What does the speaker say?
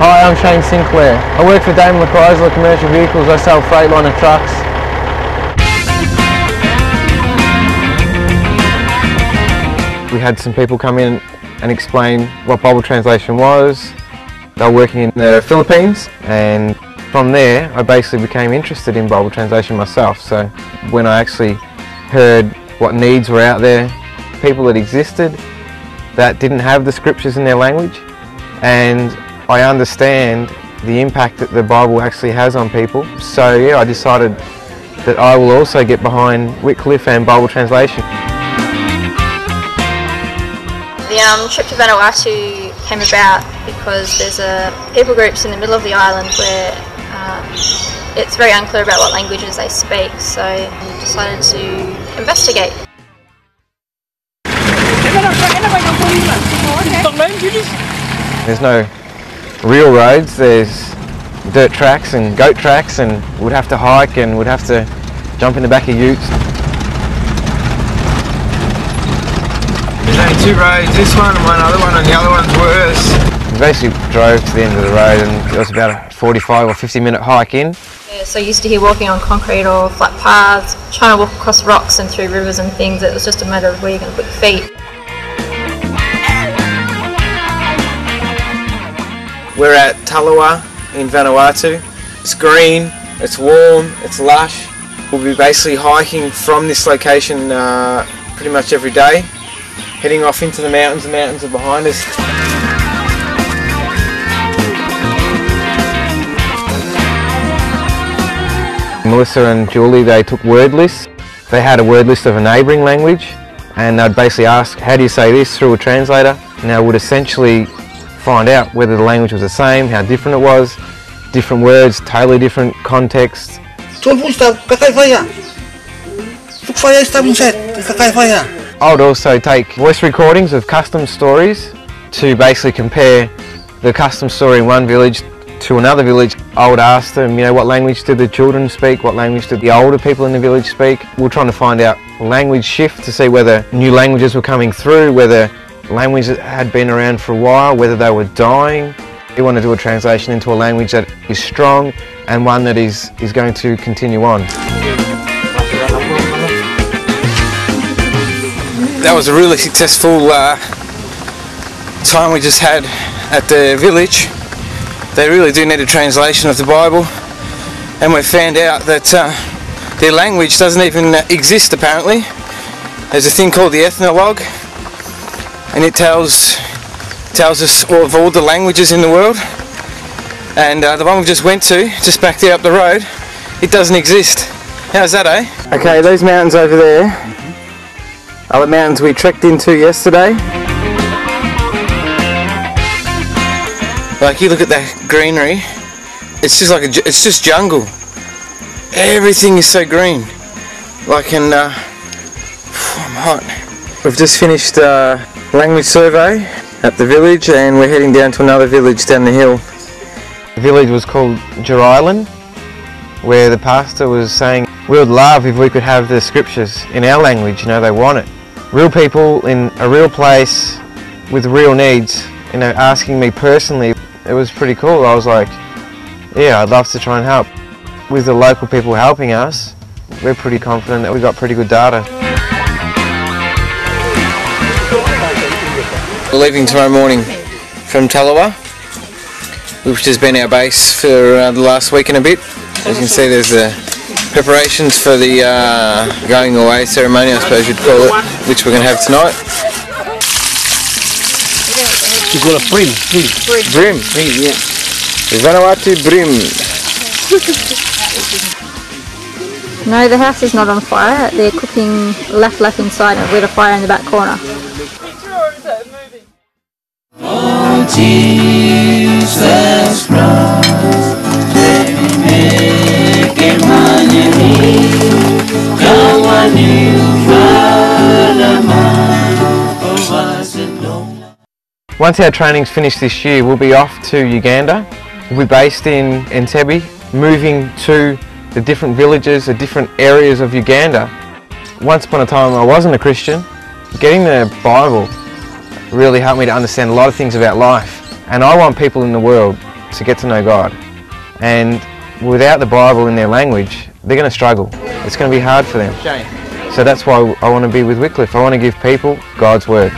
Hi, I'm Shane Sinclair. I work for Daimler Chrysler Commercial Vehicles. I sell Freightliner trucks. We had some people come in and explain what Bible translation was. They were working in the Philippines, and from there I basically became interested in Bible translation myself. So when I actually heard what needs were out there, people that existed that didn't have the scriptures in their language, and I understand the impact that the Bible actually has on people. So yeah, I decided that I will also get behind Wycliffe and Bible translation. The trip to Vanuatu came about because there's people groups in the middle of the island where it's very unclear about what languages they speak, so I decided to investigate. There's no real roads, there's dirt tracks and goat tracks, and we'd have to hike and we'd have to jump in the back of utes. There's only two roads, this one and one other one, and the other one's worse. We basically drove to the end of the road, and it was about a 45 or 50-minute hike in. Yeah, so used to hear walking on concrete or flat paths, trying to walk across rocks and through rivers and things. It was just a matter of where you're going to put your feet. We're at Taloa in Vanuatu. It's green, it's warm, it's lush. We'll be basically hiking from this location pretty much every day, heading off into the mountains are behind us. Melissa and Julie, they took word lists. They had a word list of a neighbouring language, and they'd basically ask, how do you say this, through a translator. And they would essentially find out whether the language was the same, how different it was, different words, totally different contexts. I would also take voice recordings of custom stories to basically compare the custom story in one village to another village. I would ask them, what language did the children speak, what language did the older people in the village speak. We're trying to find out language shift to see whether new languages were coming through, whether language that had been around for a while, whether they were dying. We want to do a translation into a language that is strong and one that is going to continue on. That was a really successful time we just had at the village. They really do need a translation of the Bible, and we found out that their language doesn't even exist apparently. There's a thing called the ethnologue, and it tells us of all the languages in the world, and the one we just went to, just back there up the road, it doesn't exist. How's that, eh? Okay, those mountains over there are the mountains we trekked into yesterday. Like, you look at that greenery, it's just like it's just jungle. Everything is so green. Like, and I'm hot. We've just finished language survey at the village, and we're heading down to another village down the hill. The village was called Island, where the pastor was saying we would love if we could have the scriptures in our language. They want it. Real people in a real place with real needs, asking me personally. It was pretty cool. I was like, yeah, I'd love to try and help. With the local people helping us, we're pretty confident that we got pretty good data. We're leaving tomorrow morning from Taloa, which has been our base for the last week and a bit. As you can see, there's the preparations for the going away ceremony, I suppose you'd call it, which we're going to have tonight. You call it brim. Brim? Yeah. Vanuatu brim. No, the house is not on fire. They're cooking left inside and lit a fire in the back corner. Oh, Jesus Christ, once our training's finished this year, we'll be off to Uganda. We'll be based in Entebbe, moving to the different villages, the different areas of Uganda. Once upon a time I wasn't a Christian. Getting the Bible really helped me to understand a lot of things about life. And I want people in the world to get to know God. And without the Bible in their language, they're going to struggle. It's going to be hard for them. Shane. So that's why I want to be with Wycliffe. I want to give people God's Word.